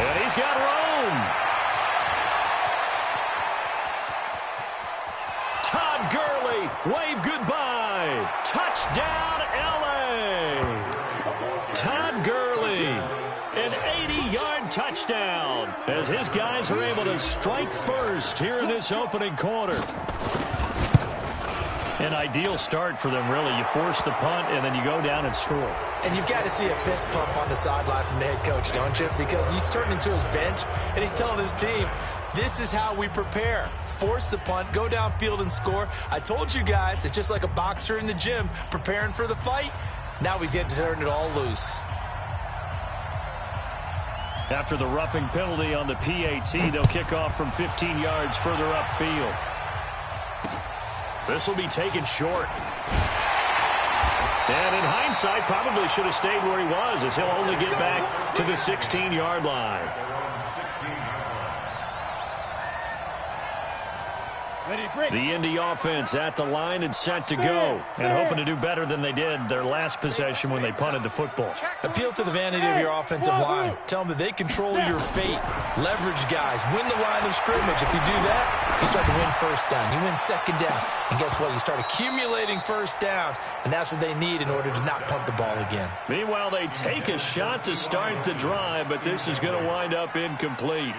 And he's got room. Todd Gurley, wave goodbye. Touchdown, L.A. Todd Gurley, an 80-yard touchdown as his guys are able to strike first here in this opening quarter. An ideal start for them, really. You force the punt, and then you go down and score. And you've got to see a fist pump on the sideline from the head coach, don't you? Because he's turning to his bench, and he's telling his team, this is how we prepare. Force the punt, go downfield and score. I told you guys, it's just like a boxer in the gym preparing for the fight. Now we get to turn it all loose. After the roughing penalty on the PAT, they'll kick off from 15 yards further upfield. This will be taken short. And in hindsight, probably should have stayed where he was, as he'll only get back to the 16-yard line. The Indy offense at the line and set to go, and hoping to do better than they did their last possession when they punted the football. Appeal to the vanity of your offensive line. Tell them that they control your fate. Leverage guys. Win the line of scrimmage. If you do that, you start to win first down. You win second down. And guess what? You start accumulating first downs, and that's what they need in order to not punt the ball again. Meanwhile, they take a shot to start the drive, but this is going to wind up incomplete.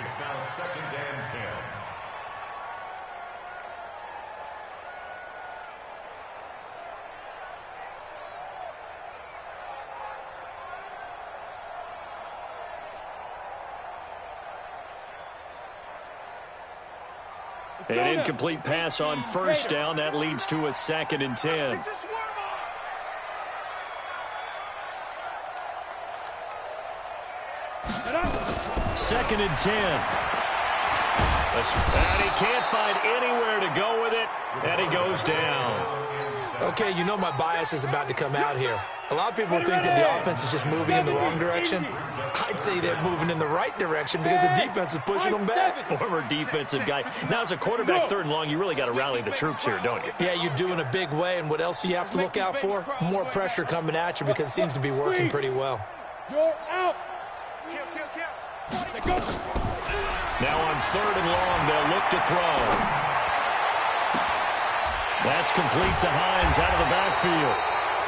An incomplete pass on first down. That leads to a 2nd and 10. Second and 10. And he can't find anywhere to go with it, and he goes down. Okay, you know my bias is about to come out here. A lot of people think that the offense is just moving in the wrong direction. I'd say they're moving in the right direction because the defense is pushing them back. Former defensive guy. Now, as a quarterback, 3rd and long, you really got to rally the troops here, don't you? Yeah, you do in a big way. And what else do you have to look out for? More pressure coming at you because it seems to be working pretty well. You're out. Now on 3rd and long, they'll look to throw. That's complete to Hines out of the backfield.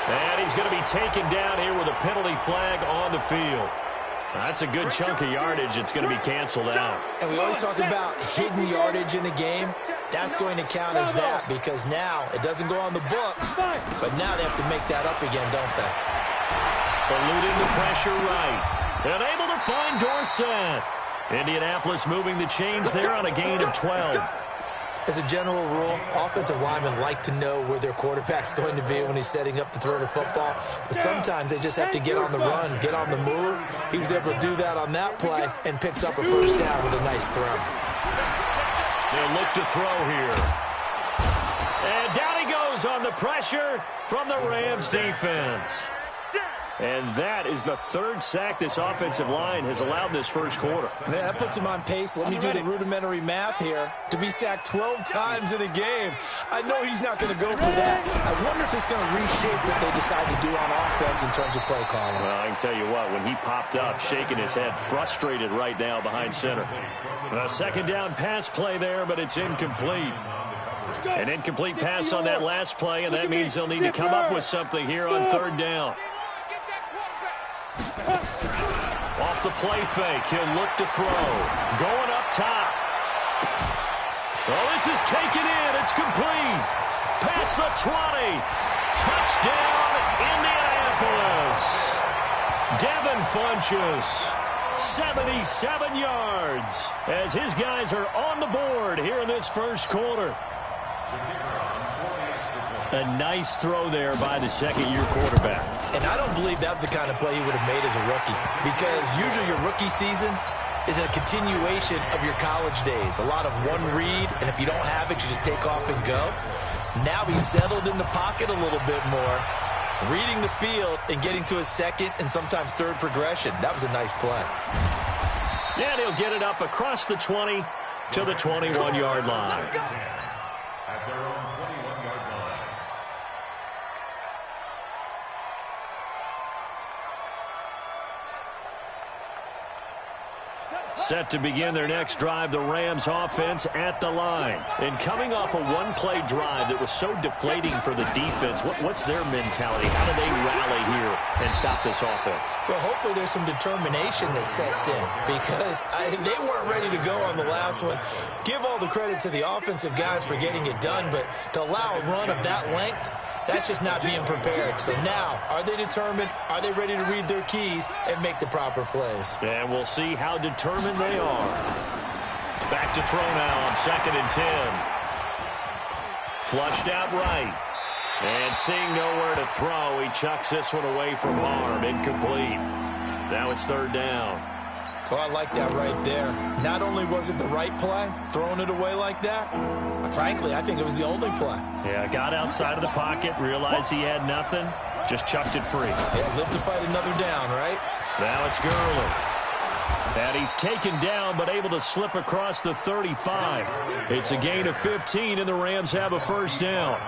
And he's going to be taken down here with a penalty flag on the field. That's a good chunk of yardage. It's going to be canceled out. And we always talk about hidden yardage in a game. That's going to count as that because now it doesn't go on the books, but now they have to make that up again, don't they? Eluding the pressure right. And able to find Dorsett. Indianapolis moving the chains there on a gain of 12. As a general rule, offensive linemen like to know where their quarterback's going to be when he's setting up to throw the football. But sometimes they just have to get on the run, get on the move. He was able to do that on that play and picks up a first down with a nice throw. They'll look to throw here. And down he goes on the pressure from the Rams defense. And that is the 3rd sack this offensive line has allowed this first quarter. Man, that puts him on pace. Let me do the rudimentary math here. To be sacked 12 times in a game, I know he's not going to go for that. I wonder if it's going to reshape what they decide to do on offense in terms of play calling. Well, I can tell you what, when he popped up, shaking his head, frustrated right now behind center. A 2nd down pass play there, but it's incomplete. An incomplete pass on that last play, and that means they'll need to come up with something here on 3rd down. Off the play fake, he'll look to throw. Going up top. Oh, this is taken in. It's complete. Past the 20. Touchdown, Indianapolis. Devin Funchess, 77 yards, as his guys are on the board here in this first quarter. A nice throw there by the 2nd-year quarterback. And I don't believe that was the kind of play he would have made as a rookie, because usually your rookie season is a continuation of your college days. A lot of one read, and if you don't have it, you just take off and go. Now he's settled in the pocket a little bit more, reading the field and getting to his 2nd and sometimes 3rd progression. That was a nice play. Yeah, he'll get it up across the 20 to the 21-yard line. Set to begin their next drive, the Rams offense at the line. And coming off a one-play drive that was so deflating for the defense, what's their mentality? How do they rally here and stop this offense? Well, hopefully there's some determination that sets in because they weren't ready to go on the last one. Give all the credit to the offensive guys for getting it done, but to allow a run of that length, that's just not being prepared. So now, are they determined? Are they ready to read their keys and make the proper plays? And we'll see how determined they are. Back to throw now on 2nd and 10. Flushed out right. And seeing nowhere to throw, he chucks this one away from harm. Incomplete. Now it's 3rd down. Oh, I like that right there. Not only was it the right play, throwing it away like that, frankly, I think it was the only play. Yeah, got outside of the pocket, realized he had nothing, just chucked it free. Yeah, live to fight another down, right? Now it's Gurley. And he's taken down, but able to slip across the 35. It's a gain of 15, and the Rams have a 1st down.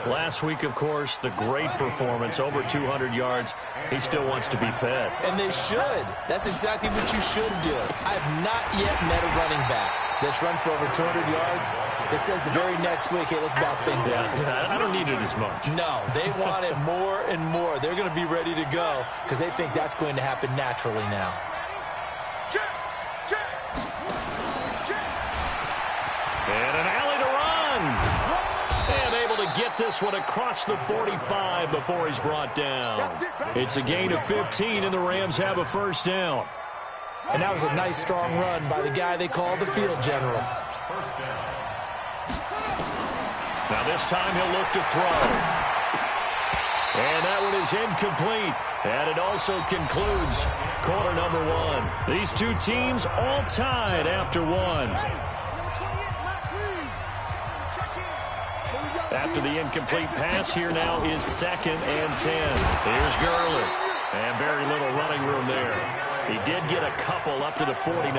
Last week, of course, the great performance, over 200 yards. He still wants to be fed. And they should. That's exactly what you should do. I have not yet met a running back that's run for over 200 yards that says the very next week, hey, let's back things up. Yeah, I don't need it as much. No, they want it more and more. They're going to be ready to go because they think that's going to happen naturally now. And an alley to run. And able to get this one across the 45 before he's brought down. It's a gain of 15, and the Rams have a 1st down. And that was a nice, strong run by the guy they call the field general. Now this time he'll look to throw. And that one is incomplete. And it also concludes quarter number 1. These two teams all tied after 1. After the incomplete pass, here now is 2nd and 10. Here's Gurley. And very little running room there. He did get a couple up to the 49.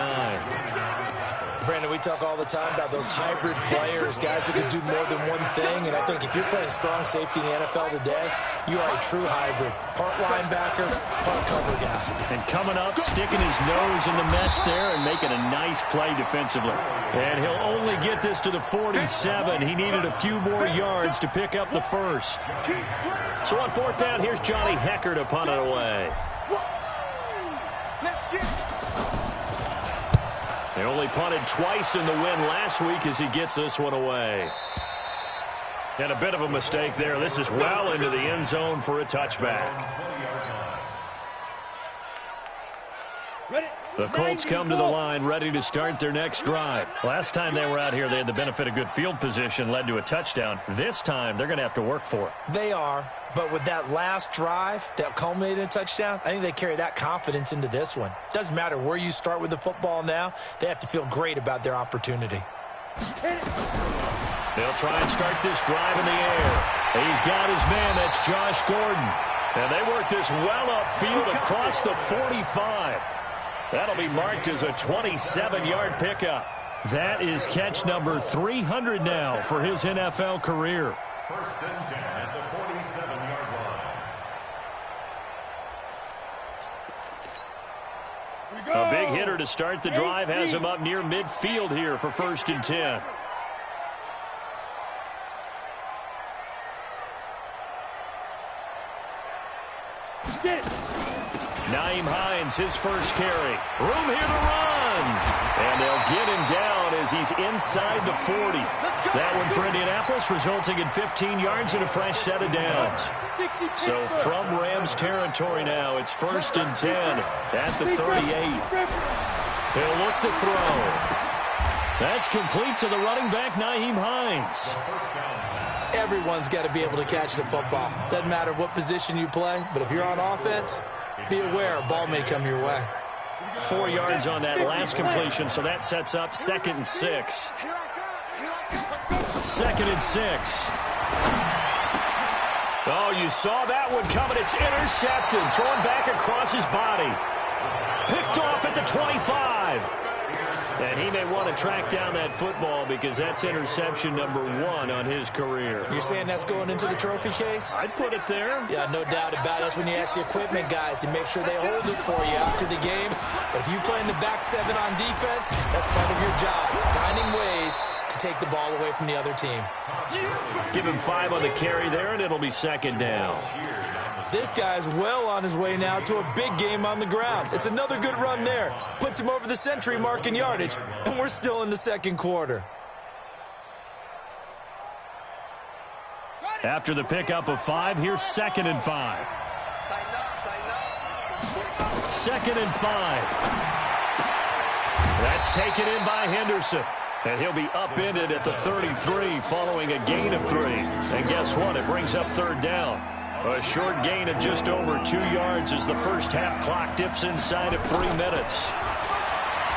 Brandon, we talk all the time about those hybrid players, guys who can do more than one thing. And I think if you're playing strong safety in the NFL today, you are a true hybrid. Part linebacker, part cover guy. And coming up, sticking his nose in the mess there and making a nice play defensively. And he'll only get this to the 47. He needed a few more yards to pick up the 1st. So on 4th down, here's Johnny Hecker to punt it away. They only punted twice in the win last week as he gets this one away. And a bit of a mistake there. This is well into the end zone for a touchback. The Colts come to the line ready to start their next drive. Last time they were out here, they had the benefit of good field position, led to a touchdown. This time, they're going to have to work for it. They are, but with that last drive that culminated in a touchdown, I think they carry that confidence into this one. Doesn't matter where you start with the football now, they have to feel great about their opportunity. They'll try and start this drive in the air. He's got his man, that's Josh Gordon. And they work this well upfield across the 45. That'll be marked as a 27-yard pickup. That is catch number 300 now for his NFL career. 1st and 10 at the 47-yard line. A big hitter to start the drive has him up near midfield here for 1st and 10. Nyheim Hines, his first carry. Room here to run. And they'll get him down as he's inside the 40. That one for Indianapolis, resulting in 15 yards and a fresh set of downs. So from Rams territory now, it's 1st and 10 at the 38. He'll look to throw. That's complete to the running back, Nyheim Hines. Everyone's got to be able to catch the football. Doesn't matter what position you play, but if you're on offense, be aware a ball may come your way. 4 yards on that last completion, so that sets up 2nd and 6. 2nd and 6. Oh, you saw that one coming. It's intercepted. Thrown back across his body. Picked off at the 25. And he may want to track down that football because that's interception number 1 on his career. You're saying that's going into the trophy case? I'd put it there. Yeah, no doubt about it. That's when you ask the equipment guys to make sure they hold it for you after the game. But if you play in the back 7 on defense, that's part of your job, finding ways to take the ball away from the other team. Give him 5 on the carry there, and it'll be second down. This guy's well on his way now to a big game on the ground. It's another good run there. Puts him over the century mark in yardage, and we're still in the second quarter. After the pickup of 5, here's 2nd and 5. 2nd and 5. That's taken in by Henderson. And he'll be upended at the 33 following a gain of 3. And guess what? It brings up 3rd down. A short gain of just over 2 yards as the first half clock dips inside of 3 minutes.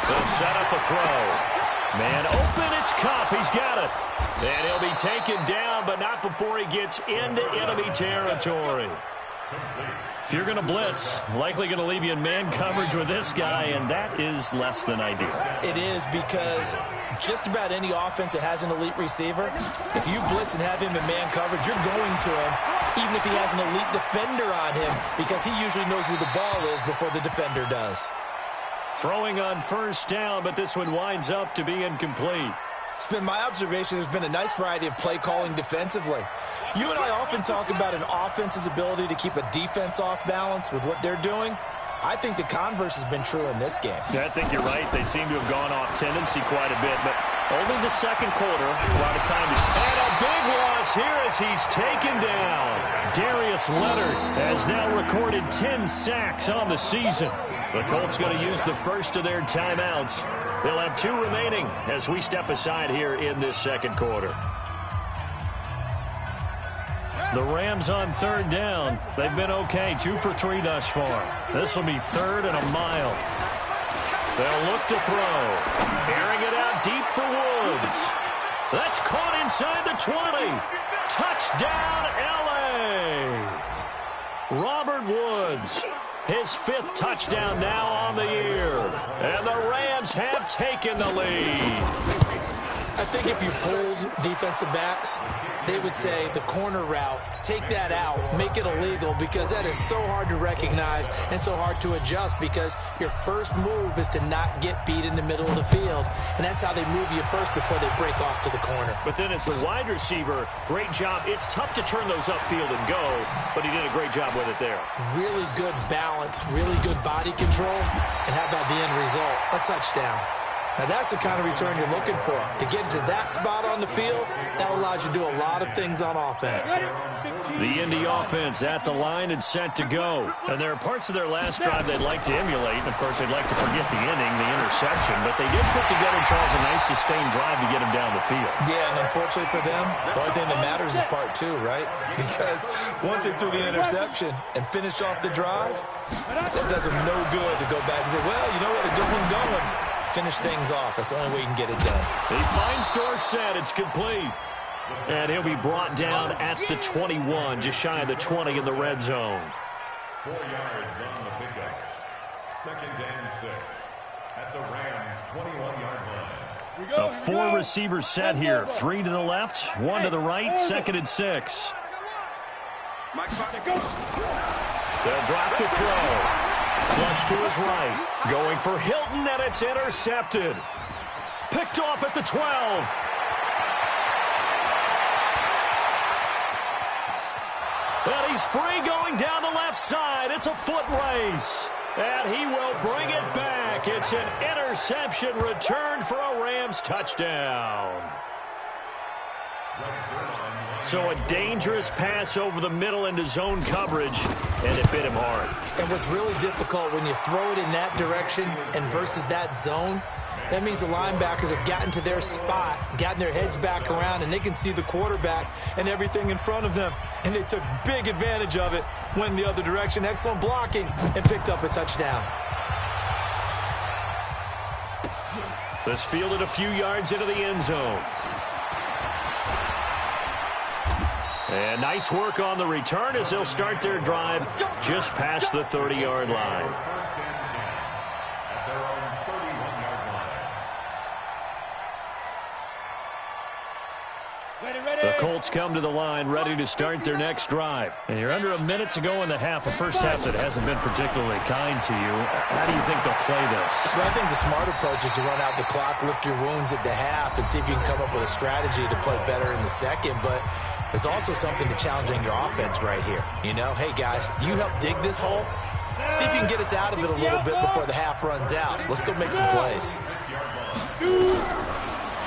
They'll set up a throw. Man open, it's Kupp. He's got it. And he'll be taken down, but not before he gets into enemy territory. If you're going to blitz, likely going to leave you in man coverage with this guy, and that is less than ideal. It is, because just about any offense that has an elite receiver, if you blitz and have him in man coverage, you're going to him, even if he has an elite defender on him, because he usually knows where the ball is before the defender does. Throwing on 1st down, but this one winds up to be incomplete. It's been my observation there's been a nice variety of play calling defensively. You and I often talk about an offense's ability to keep a defense off balance with what they're doing. I think the converse has been true in this game. Yeah, I think you're right. They seem to have gone off tendency quite a bit, but only the second quarter. A lot of time. And a big loss here as he's taken down. Darius Leonard has now recorded 10 sacks on the season. The Colts going to use the first of their timeouts. They'll have 2 remaining as we step aside here in this second quarter. The Rams on 3rd down. They've been okay, 2 for 3 thus far. This will be 3rd and a mile. They'll look to throw. Airing it out deep for Woods. That's caught inside the 20. Touchdown, L.A. Robert Woods. His 5th touchdown now on the year. And the Rams have taken the lead. I think if you polled defensive backs, they would say the corner route, take that out, make it illegal, because that is so hard to recognize and so hard to adjust, because your first move is to not get beat in the middle of the field, and that's how they move you first before they break off to the corner. But then as the wide receiver, great job. It's tough to turn those upfield and go, but he did a great job with it there. Really good balance, really good body control, and how about the end result? A touchdown. Now, that's the kind of return you're looking for. To get to that spot on the field, that allows you to do a lot of things on offense. The Indy offense at the line and set to go. And there are parts of their last drive they'd like to emulate. And, of course, they'd like to forget the inning, the interception. But they did put together, Charles, a nice sustained drive to get them down the field. Yeah, and unfortunately for them, the only thing that matters is part 2, right? Because once they threw the interception and finished off the drive, that does them no good to go back and say, well, you know what, a good one going. Finish things off. That's the only way you can get it done. He finds Dorsett. It's complete. And he'll be brought down at the 21, just shy of the 20 in the red zone. 4 yards on the pickup. 2nd and 6 at the Rams' 21-yard line. A 4-receiver set here. 3 to the left, 1 to the right, 2nd and 6. They'll drop to throw. Flush to his right. Going for Hilton, and it's intercepted. Picked off at the 12. And he's free going down the left side. It's a foot race. And he will bring it back. It's an interception return for a Rams touchdown. So a dangerous pass over the middle into zone coverage, and it bit him hard. And what's really difficult when you throw it in that direction and versus that zone, that means the linebackers have gotten to their spot, gotten their heads back around, and they can see the quarterback and everything in front of them. And they took big advantage of it, went the other direction, excellent blocking, and picked up a touchdown. This fielded a few yards into the end zone. And nice work on the return as they'll start their drive just past the 30-yard line. The Colts come to the line ready to start their next drive. And you're under a minute to go in the half. A first half that hasn't been particularly kind to you. How do you think they'll play this? Well, I think the smart approach is to run out the clock, lick your wounds at the half, and see if you can come up with a strategy to play better in the second. But there's also something to challenging your offense right here. You know, hey, guys, you help dig this hole. See if you can get us out of it a little bit before the half runs out. Let's go make some plays.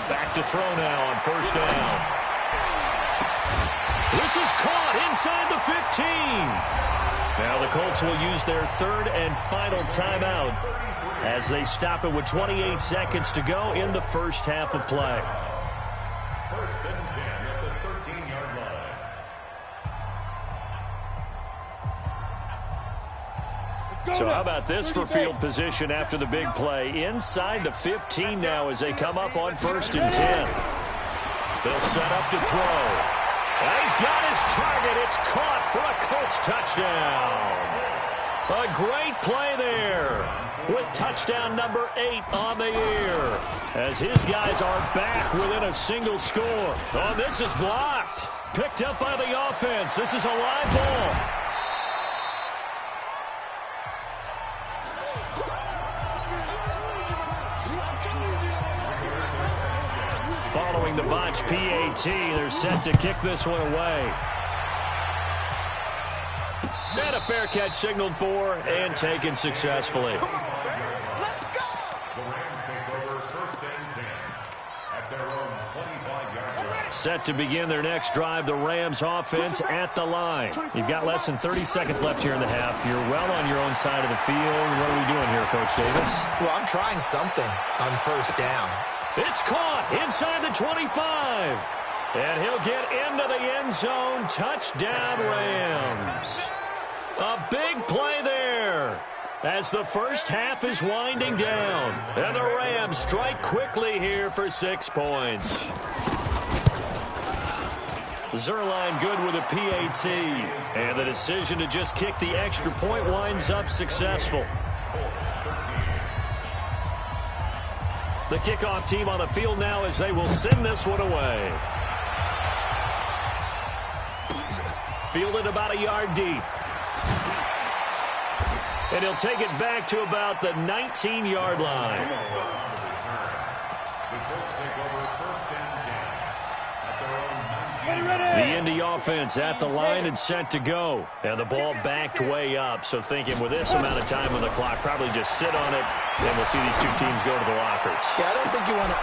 Back to throw now on first down. This is caught inside the 15. Now the Colts will use their third and final timeout as they stop it with 28 seconds to go in the first half of play. First and 10 at the 13-yard line. So how about this for field position after the big play? Inside the 15 now as they come up on first and 10. They'll set up to throw. He's got his target. It's caught for a Colts touchdown. A great play there with touchdown number 8 on the year as his guys are back within a single score. Oh, this is blocked. Picked up by the offense. This is a live ball. Following the botch PAT, they're set to kick this one away. And a fair catch signaled for and taken successfully. The Rams take over first and 10 at their own 25-yard line. Set to begin their next drive, the Rams offense at the line. You've got less than 30 seconds left here in the half. You're well on your own side of the field. What are we doing here, Coach Davis? Well, I'm trying something on first down. It's caught inside the 25. And he'll get into the end zone. Touchdown, Rams. A big play there as the first half is winding down. And the Rams strike quickly here for 6 points. Zerline good with a PAT. And the decision to just kick the extra point winds up successful. The kickoff team on the field now as they will send this one away. Fielded about a yard deep. And he'll take it back to about the 19-yard line. The Colts take over first and 10 at their own 19. The Indy offense at the line and set to go. And the ball backed way up. So thinking with this amount of time on the clock, probably just sit on it. And we'll see these two teams go to the lockers. Yeah, I don't think you want to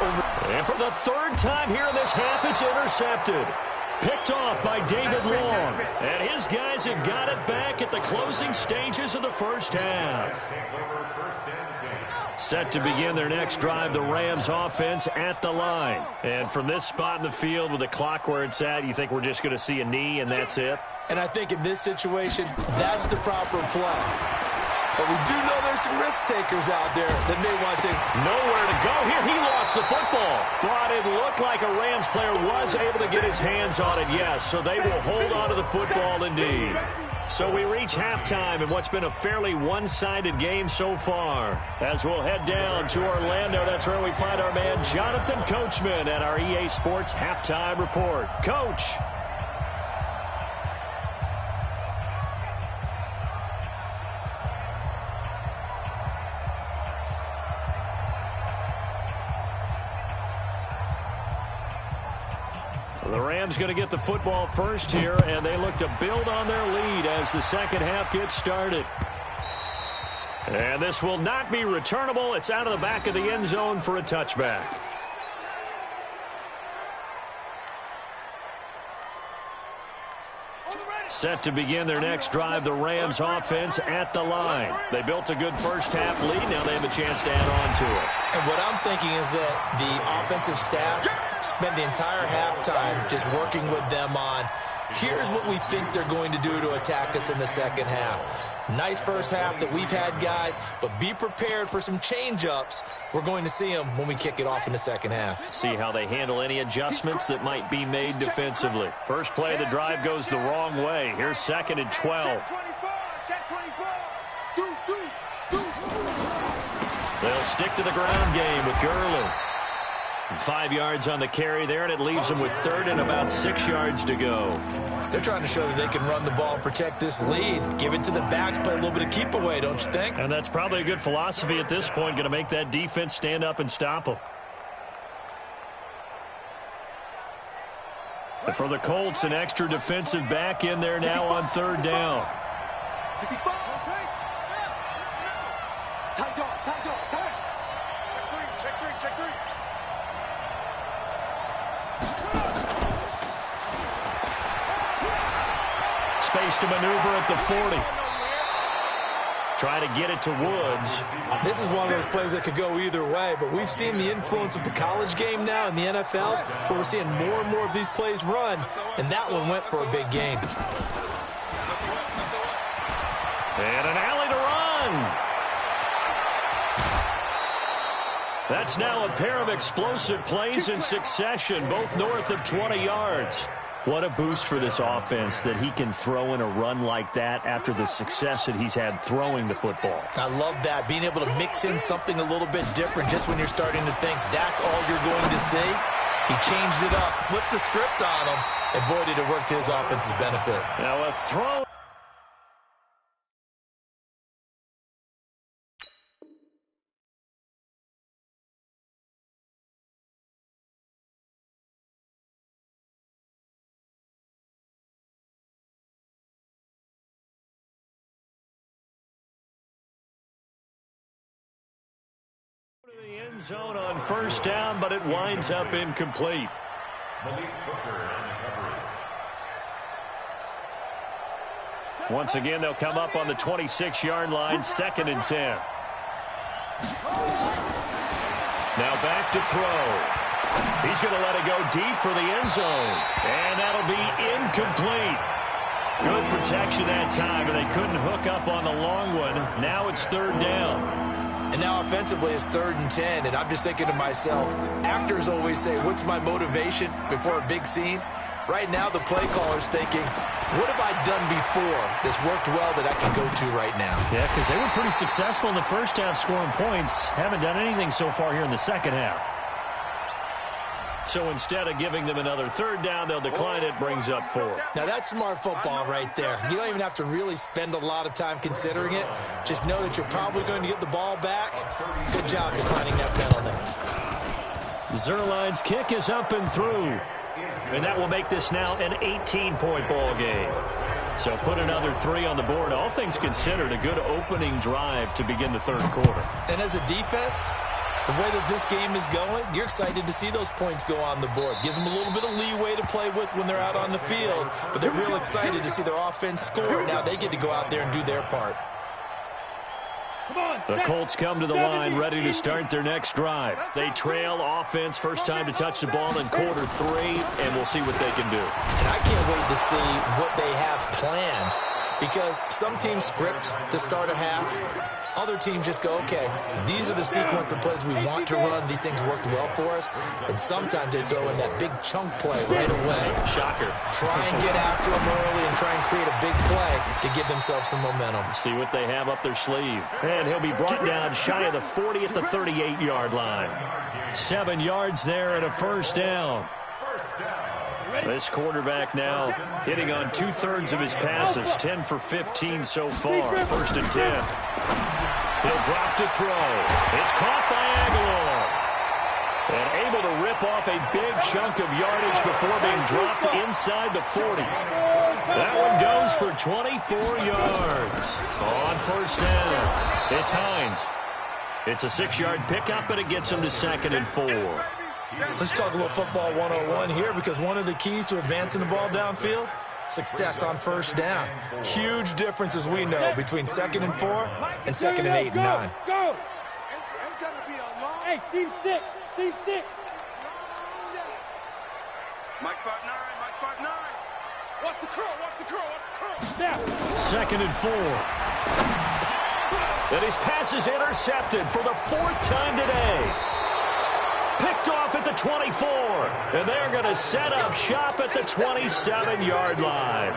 And for the third time here in this half, it's intercepted. Picked off by David Long. And his guys have got it back at the closing stages of the first half. Set to begin their next drive, the Rams offense at the line. And from this spot in the field with the clock where it's at, you think we're just going to see a knee and that's it? And I think in this situation, that's the proper play. But we do know there's some risk takers out there that may want to. Nowhere to go here. He lost the football. But it looked like a Rams player was able to get his hands on it, yes. So they will hold on to the football indeed. So we reach halftime in what's been a fairly one-sided game so far. As we'll head down to Orlando, that's where we find our man Jonathan Coachman at our EA Sports Halftime Report. Coach. The Rams going to get the football first here, and they look to build on their lead as the second half gets started. And this will not be returnable. It's out of the back of the end zone for a touchback. Set to begin their next drive, the Rams offense at the line. They built a good first half lead. Now they have a chance to add on to it. And what I'm thinking is that the offensive staff spent the entire halftime just working with them on, here's what we think they're going to do to attack us in the second half. Nice first half that we've had, guys, but be prepared for some change-ups. We're going to see them when we kick it off in the second half. See how they handle any adjustments that might be made defensively. First play of the drive goes the wrong way. Here's second and 12. They'll stick to the ground game with Gurley. 5 yards on the carry there, and it leaves them with third and about 6 yards to go. They're trying to show that they can run the ball and protect this lead. Give it to the backs, play a little bit of keep away, don't you think? And that's probably a good philosophy at this point, going to make that defense stand up and stop them. And for the Colts, an extra defensive back in there now on third down. Space to maneuver at the 40. Try to get it to Woods. This is one of those plays that could go either way, but we've seen the influence of the college game now in the NFL, where we're seeing more and more of these plays run, and that one went for a big gain. And an alley to run. That's now a pair of explosive plays in succession, both north of 20 yards. What a boost for this offense that he can throw in a run like that after the success that he's had throwing the football. I love that, being able to mix in something a little bit different just when you're starting to think that's all you're going to see. He changed it up, flipped the script on him, and boy, did it work to his offense's benefit. Now a throw. The end zone on first down, but it winds up incomplete. Once again, they'll come up on the 26-yard line, 2nd and 10. Now back to throw. He's going to let it go deep for the end zone, and that'll be incomplete. Good protection that time, and they couldn't hook up on the long one. Now it's 3rd down. And now offensively it's 3rd and 10, and I'm just thinking to myself, actors always say, what's my motivation before a big scene? Right now the play caller's thinking, what have I done before that's worked well that I can go to right now? Yeah, because they were pretty successful in the first half scoring points. Haven't done anything so far here in the second half. So instead of giving them another 3rd down, they'll decline it, brings up 4. Now that's smart football right there. You don't even have to really spend a lot of time considering it. Just know that you're probably going to get the ball back. Good job declining that penalty. Zerline's kick is up and through. And that will make this now an 18-point ball game. So put another 3 on the board. All things considered, a good opening drive to begin the 3rd quarter. And as a defense, the way that this game is going, you're excited to see those points go on the board. Gives them a little bit of leeway to play with when they're out on the field, but they're real excited to see their offense score. Now they get to go out there and do their part. The Colts come to the line ready to start their next drive. They trail offense, first time to touch the ball in quarter 3, and we'll see what they can do. And I can't wait to see what they have planned, because some teams script to start a half. Other teams just go, okay, these are the sequence of plays we want to run. These things worked well for us. And sometimes they throw in that big chunk play right away. Shocker. Try and get after them early and try and create a big play to give themselves some momentum. See what they have up their sleeve. And he'll be brought down shy of the 40 at the 38-yard line. 7 yards there and a 1st down. This quarterback now hitting on 2/3 of his passes, 10 for 15 so far, 1st and 10. He'll drop to throw. It's caught by Aguilar. And able to rip off a big chunk of yardage before being dropped inside the 40. That one goes for 24 yards on 1st down. It's Hines. It's a 6-yard pickup, but it gets him to 2nd and 4. Let's talk a little football 101 here, because one of the keys to advancing the ball downfield, success on 1st down. Huge difference, as we know, between 2nd and 4 and 2nd and 8 and 9. Go! It's got to be a long... Hey, seam 6. Seam 6. Mike spot 9. Mike spot 9. Watch the curl. Watch the curl. Watch the curl. 2nd and 4. And his pass is intercepted for the 4th time today. Picked off at the 24. And they're going to set up shop at the 27-yard line.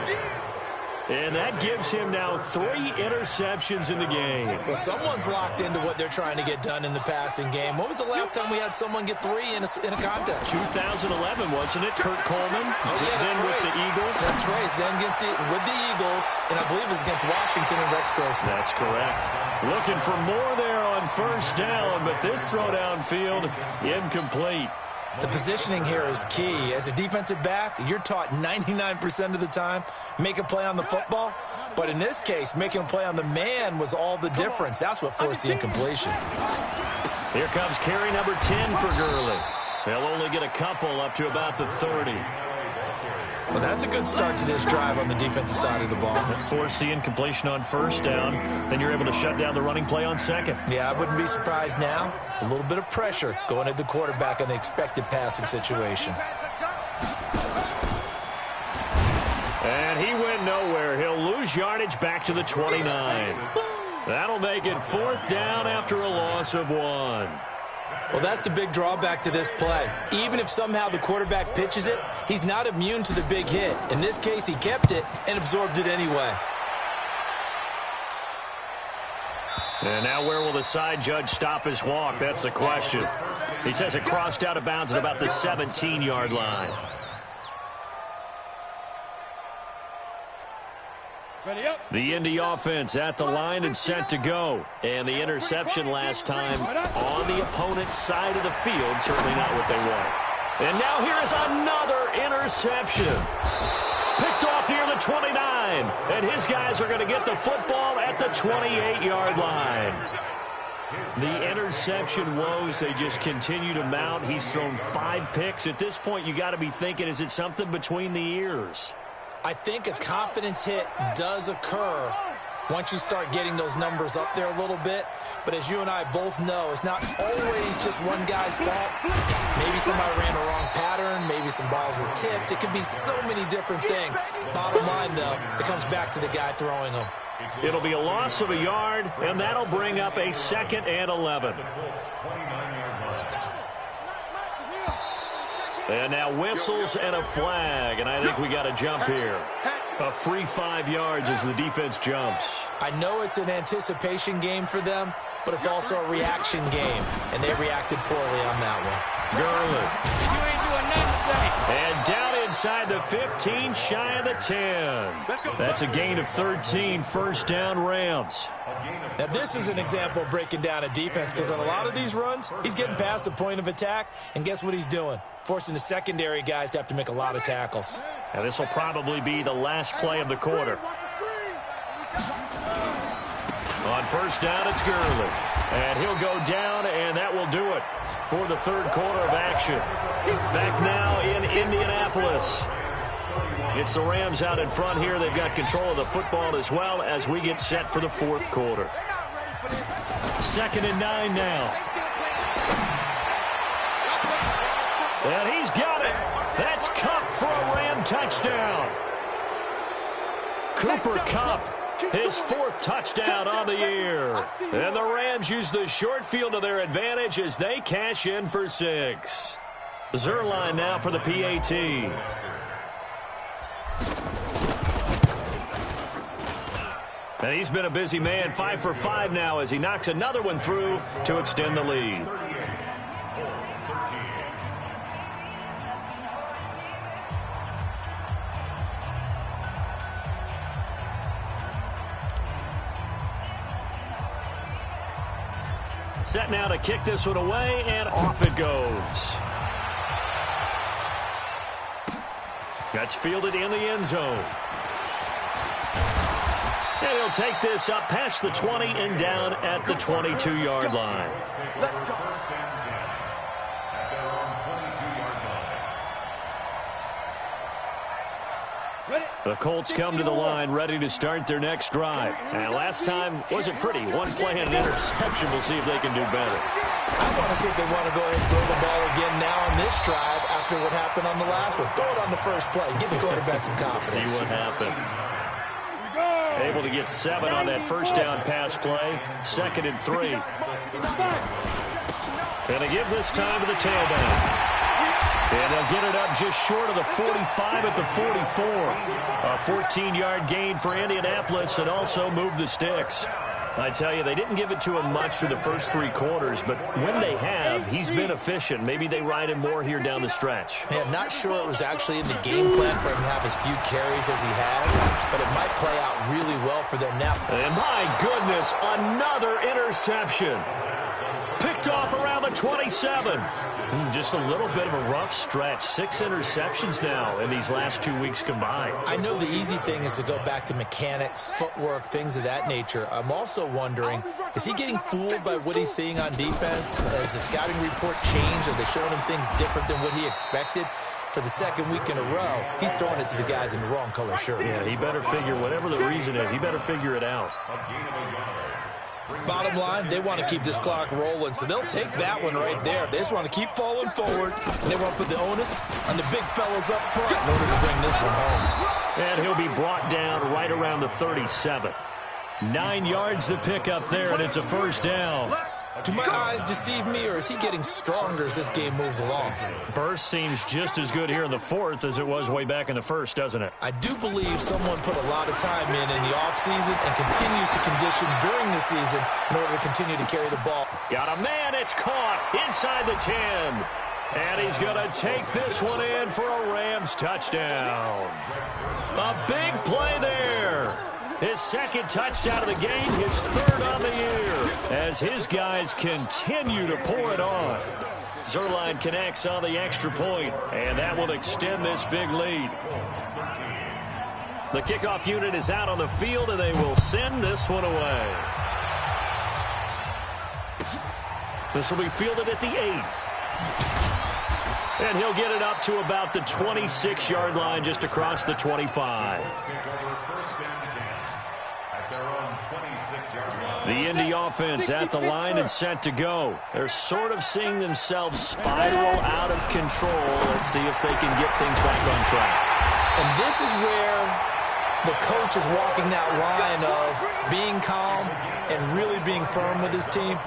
And that gives him now 3 interceptions in the game. Well, someone's locked into what they're trying to get done in the passing game. When was the last time we had someone get 3 in a contest? 2011, wasn't it? Kurt Coleman. Oh, yeah, that's then right. with the Eagles. That's right. Then with the Eagles, and I believe it was against Washington and Rex Grossman. That's correct. Looking for more there on first down, but this throw downfield incomplete. The positioning here is key. As a defensive back, you're taught 99% of the time, make a play on the football. But in this case, making a play on the man was all the difference. That's what forced the incompletion. Here comes carry number 10 for Gurley. They'll only get a couple up to about the 30. Well, that's a good start to this drive on the defensive side of the ball. Force the incompletion on first down. Then you're able to shut down the running play on second. Yeah, I wouldn't be surprised now. A little bit of pressure going at the quarterback in the expected passing situation. And he went nowhere. He'll lose yardage back to the 29. That'll make it 4th down after a loss of 1. Well, that's the big drawback to this play. Even if somehow the quarterback pitches it, he's not immune to the big hit. In this case, he kept it and absorbed it anyway. And now where will the side judge stop his walk? That's the question. He says it crossed out of bounds at about the 17-yard line. The Indy offense at the line and set to go. And the interception last time on the opponent's side of the field, certainly not what they wanted. And now here is another interception. Picked off near the 29. And his guys are going to get the football at the 28-yard line. The interception woes, they just continue to mount. He's thrown 5 picks. At this point, you got to be thinking, is it something between the ears? I think a confidence hit does occur once you start getting those numbers up there a little bit. But as you and I both know, it's not always just one guy's fault. Maybe somebody ran a wrong pattern. Maybe some balls were tipped. It could be so many different things. Bottom line, though, it comes back to the guy throwing them. It'll be a loss of a yard, and that'll bring up a 2nd and 11. And now whistles and a flag, and I think we got a jump here. A free 5 yards as the defense jumps. I know it's an anticipation game for them, but it's also a reaction game, and they reacted poorly on that one. Gurley. You ain't doing nothing today. And down inside the 15, shy of the 10. That's a gain of 13, 1st down Rams. Now, this is an example of breaking down a defense, because on a lot of these runs, he's getting past the point of attack, and guess what he's doing? Forcing the secondary guys to have to make a lot of tackles. Now, this will probably be the last play of the quarter. On first down, it's Gurley. And he'll go down, and that will do it for the 3rd quarter of action. Back now in Indianapolis. It's the Rams out in front here. They've got control of the football as well as we get set for the 4th quarter. 2nd and 9 now. And he's got it. That's Kupp for a Ram touchdown. Cooper Kupp, his 4th touchdown on the year. And the Rams use the short field to their advantage as they cash in for 6. Zerline now for the PAT. And he's been a busy man, 5 for 5 now as he knocks another one through to extend the lead. Set now to kick this one away, and off it goes. That's fielded in the end zone. And he'll take this up past the 20 and down at the 22-yard line. Let's go. First down 10 at their own 22-yard line. The Colts come to the line ready to start their next drive. And last time wasn't pretty. One play and an interception. We'll see if they can do better. I want to see if they want to go ahead and throw the ball again now on this drive after what happened on the last one. Throw it on the first play. Give the quarterback some confidence. See what happens. Able to get 7 on that first down pass play. 2nd and 3. And a give this time to the tailback. And they'll get it up just short of the 45 at the 44. A 14-yard gain for Indianapolis and also move the sticks. I tell you, they didn't give it to him much through the first 3 quarters, but when they have, he's been efficient. Maybe they ride him more here down the stretch. Yeah, I'm not sure it was actually in the game plan for him to have as few carries as he has, but it might play out really well for them now. And my goodness, another interception. Picked off around the 27. Just a little bit of a rough stretch. 6 interceptions now in these last 2 weeks combined. I know the easy thing is to go back to mechanics, footwork, things of that nature. I'm also wondering, is he getting fooled by what he's seeing on defense? Has the scouting report changed? Are they showing him things different than what he expected? For the second week in a row, he's throwing it to the guys in the wrong color shirts. Yeah, he better figure, whatever the reason is, he better figure it out. Bottom line, they want to keep this clock rolling, so they'll take that one right there. They just want to keep falling forward, and they want to put the onus on the big fellas up front in order to bring this one home. And he'll be brought down right around the 37. 9 yards to pick up there, and it's a first down. Do my eyes deceive me, or is he getting stronger as this game moves along? Burst seems just as good here in the 4th as it was way back in the 1st, doesn't it? I do believe someone put a lot of time in the offseason and continues to condition during the season in order to continue to carry the ball. Got a man, it's caught inside the 10. And he's going to take this one in for a Rams touchdown. A big play there. His 2nd touchdown of the game, his 3rd on the year, as his guys continue to pour it on. Zerline connects on the extra point, and that will extend this big lead. The kickoff unit is out on the field, and they will send this one away. This will be fielded at the 8. And he'll get it up to about the 26-yard line, just across the 25. The Indy offense at the line and set to go. They're sort of seeing themselves spiral out of control. Let's see if they can get things back on track. And this is where the coach is walking that line of being calm and really being firm with his team.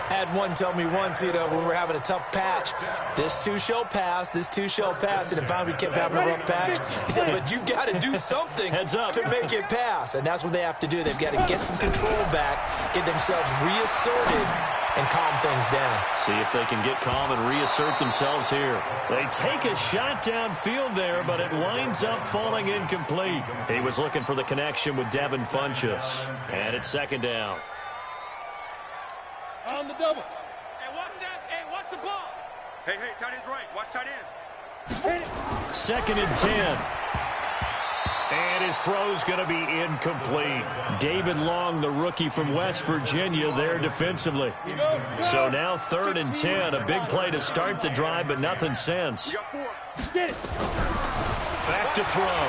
Had one tell me once, when we were having a tough patch, this too shall pass, this too shall pass. And if finally we kept having a rough patch, he said, but you got to do something to make it pass. And that's what they have to do. They've got to get some control back, get themselves reasserted, and calm things down. See if they can get calm and reassert themselves here. They take a shot downfield there, but it winds up falling incomplete. He was looking for the connection with Devin Funchess. And it's 2nd down. On the double. Hey, watch that. Hey, watch the ball. Hey, tight end's right. Watch tight end. 2nd and 10. And his throw's going to be incomplete. David Long, the rookie from West Virginia, there defensively. So now 3rd and 10. A big play to start the drive, but nothing since. Back to throw.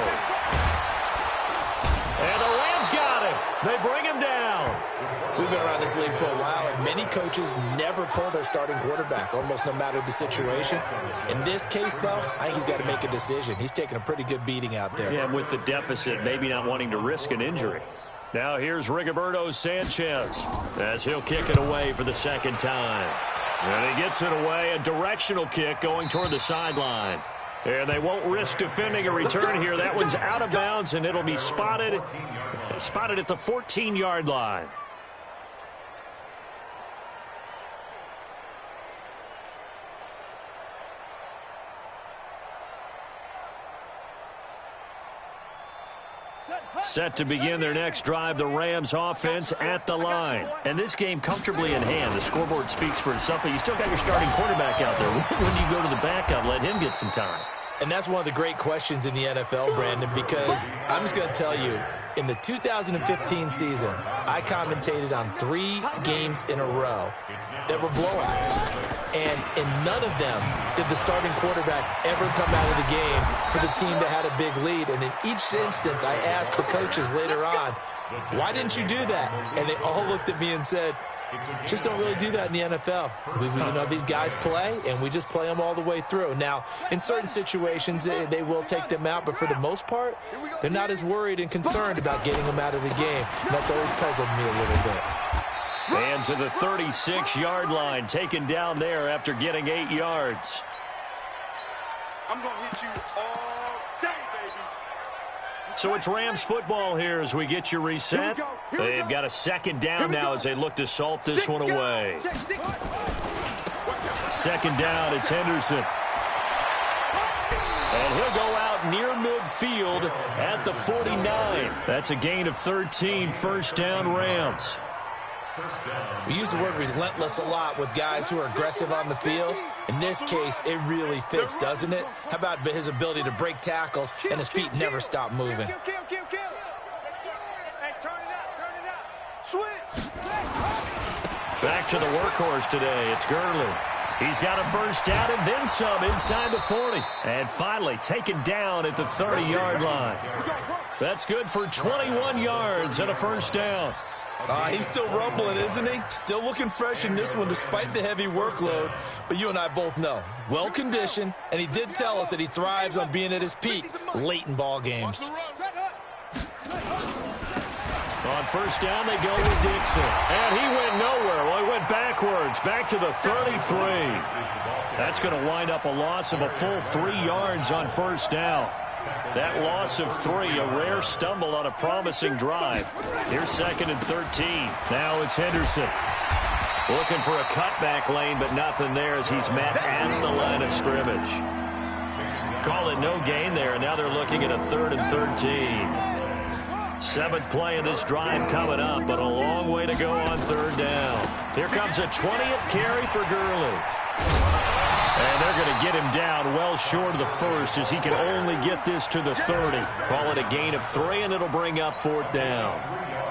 And the Rams got him. They bring him down. We've been around this league for a while, and many coaches never pull their starting quarterback, almost no matter the situation. In this case, though, I think he's got to make a decision. He's taking a pretty good beating out there. Yeah, with the deficit, maybe not wanting to risk an injury. Now here's Rigoberto Sanchez as he'll kick it away for the 2nd time. And he gets it away, a directional kick going toward the sideline. And they won't risk defending a return here. That one's out of bounds, and it'll be spotted at the 14-yard line. Set to begin their next drive, the Rams offense at the line. And this game comfortably in hand. The scoreboard speaks for itself, but you still got your starting quarterback out there. When do you go to the backup, let him get some time? And that's one of the great questions in the NFL, Brandon, because I'm just going to tell you, in the 2015 season, I commentated on 3 games in a row that were blowouts. And in none of them did the starting quarterback ever come out of the game for the team that had a big lead. And in each instance, I asked the coaches later on, why didn't you do that? And they all looked at me and said, just don't really do that in the NFL. These guys play, and we just play them all the way through. Now, in certain situations, they will take them out, but for the most part, they're not as worried and concerned about getting them out of the game. And that's always puzzled me a little bit. And to the 36-yard line, taken down there after getting 8 yards. I'm going to hit you all day, baby. So it's Rams football here as we get you reset. They've got a second down now as they look to salt this one away. Second down, it's Henderson. And he'll go out near midfield at the 49. That's a gain of 13, first down Rams. We use the word relentless a lot with guys who are aggressive on the field. In this case, it really fits, doesn't it? How about his ability to break tackles and his feet never stop moving? Hey, turn it up. Switch. Back to the workhorse today. It's Gurley. He's got a first down and then some inside the 40. And finally taken down at the 30-yard line. That's good for 21 yards and a first down. He's still rumbling, isn't he? Still looking fresh in this one despite the heavy workload. But you and I both know, well-conditioned, and he did tell us that he thrives on being at his peak late in ball games. On first down, they go with Dixon. And he went nowhere. Well, he went backwards, back to the 33. That's going to wind up a loss of a full 3 yards on first down. That loss of 3, a rare stumble on a promising drive. Here's second and 13. Now it's Henderson. Looking for a cutback lane, but nothing there as he's met at the line of scrimmage. Call it no gain there, and now they're looking at a 3rd and 13. 7th play of this drive coming up, but a long way to go on 3rd down. Here comes a 20th carry for Gurley. And they're going to get him down well short of the 1st as he can only get this to the 30. Call it a gain of 3, and it'll bring up 4th down.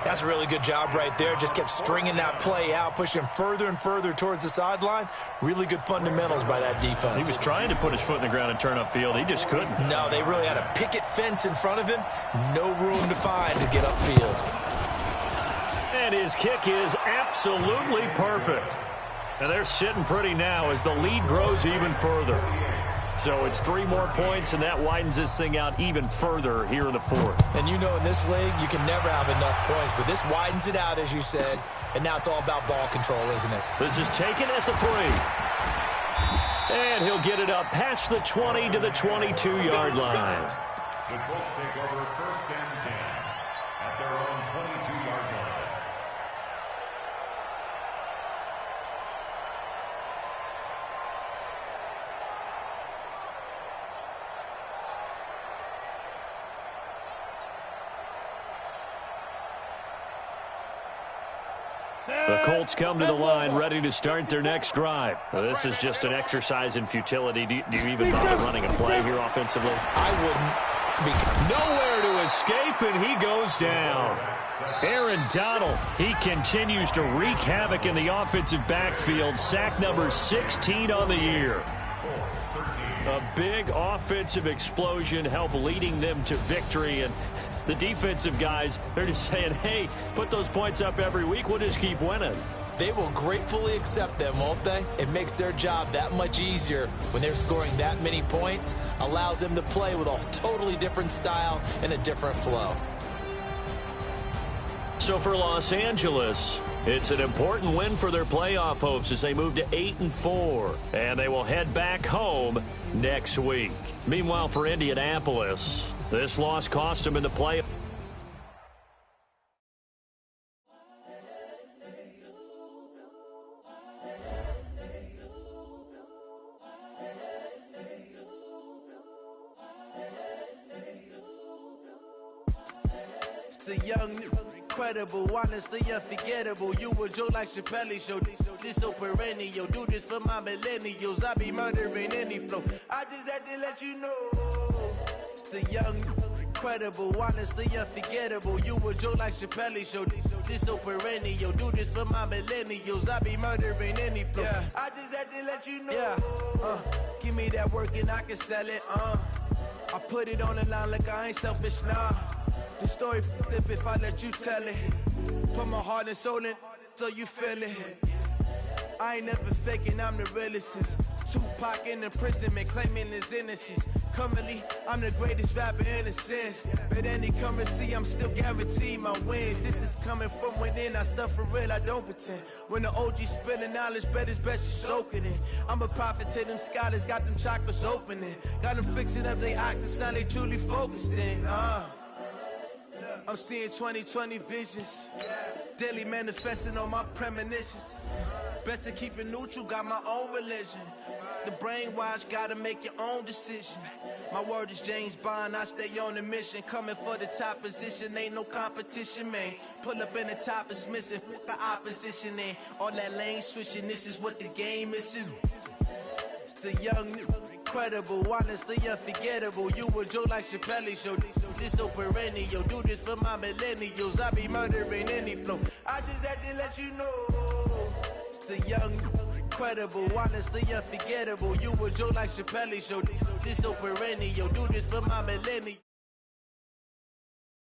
That's a really good job right there. Just kept stringing that play out, pushing him further and further towards the sideline. Really good fundamentals by that defense. He was trying to put his foot in the ground and turn upfield. He just couldn't. No, they really had a picket fence in front of him. No room to find to get upfield. And his kick is absolutely perfect. And they're sitting pretty now as the lead grows even further. So it's 3 more points, and that widens this thing out even further here in the 4th. And you know in this league, you can never have enough points, but this widens it out, as you said, and now it's all about ball control, isn't it? This is taken at the 3. And he'll get it up past the 20 to the 22-yard line. The Colts take over 1st and 10 at their own 22-yard line. The Colts come to the line ready to start their next drive. This is just an exercise in futility. Do you even bother running a play here offensively? I wouldn't. Nowhere to escape, and he goes down. Aaron Donald, he continues to wreak havoc in the offensive backfield. Sack number 16 on the year. A big offensive explosion helped leading them to victory, and the defensive guys, they're just saying, hey, put those points up every week. We'll just keep winning. They will gratefully accept them, won't they? It makes their job that much easier when they're scoring that many points. Allows them to play with a totally different style and a different flow. So for Los Angeles, it's an important win for their playoff hopes as they move to 8-4. And they will head back home next week. Meanwhile, for Indianapolis, this loss cost them in the play. It's the young, incredible, honestly unforgettable. You a Joe like Chappelle show. This so perennial. Do this for my millennials. I be murdering any flow. I just had to let you know. It's the young, incredible, honestly unforgettable. You a Joe like Chappelle show. This so perennial. Do this for my millennials. I be murdering any flow. Yeah. I just had to let you know. Yeah. Give me that work and I can sell it. I put it on the line like I ain't selfish, nah. The story flip if I let you tell it. Put my heart and soul in so you feel it. I ain't never faking, I'm the realest since Tupac in imprisonment, claiming his innocence. Currently, I'm the greatest rapper in a sense. But any currency, I'm still guaranteed my wins. This is coming from within, I stuff for real, I don't pretend. When the OG spilling knowledge, bet it's best you soak it in. I'm a prophet to them scholars, got them chakras opening. Got them fixing up they octaves, now they truly focused in. I'm seeing 2020 visions. Daily manifesting on my premonitions. Best to keep it neutral, got my own religion. The brainwash, gotta make your own decision. My word is James Bond, I stay on the mission. Coming for the top position, ain't no competition, man. Pull up in the top is missing, the opposition in. All that lane switching, this is what the game is. It's the young, incredible, honestly unforgettable. You a joke like Chappelle show. This so perennial, do this for my millennials. I be murdering any flow. I just had to let you know. It's the young, incredible, honestly unforgettable. You a joke like Chappelle show. This so perennial, do this for my millennials.